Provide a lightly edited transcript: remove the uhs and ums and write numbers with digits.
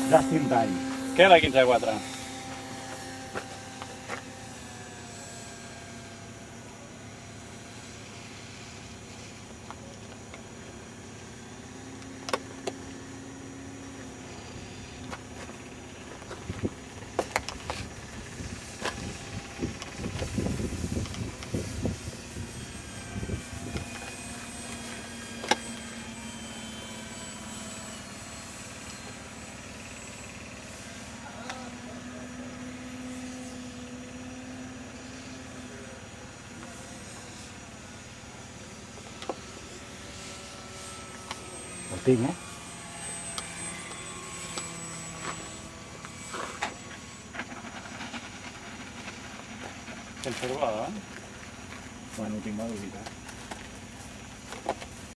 Just in time. Què la 15-4? El tinc, Sense trobar, Bueno, ho tinc mal ubicat.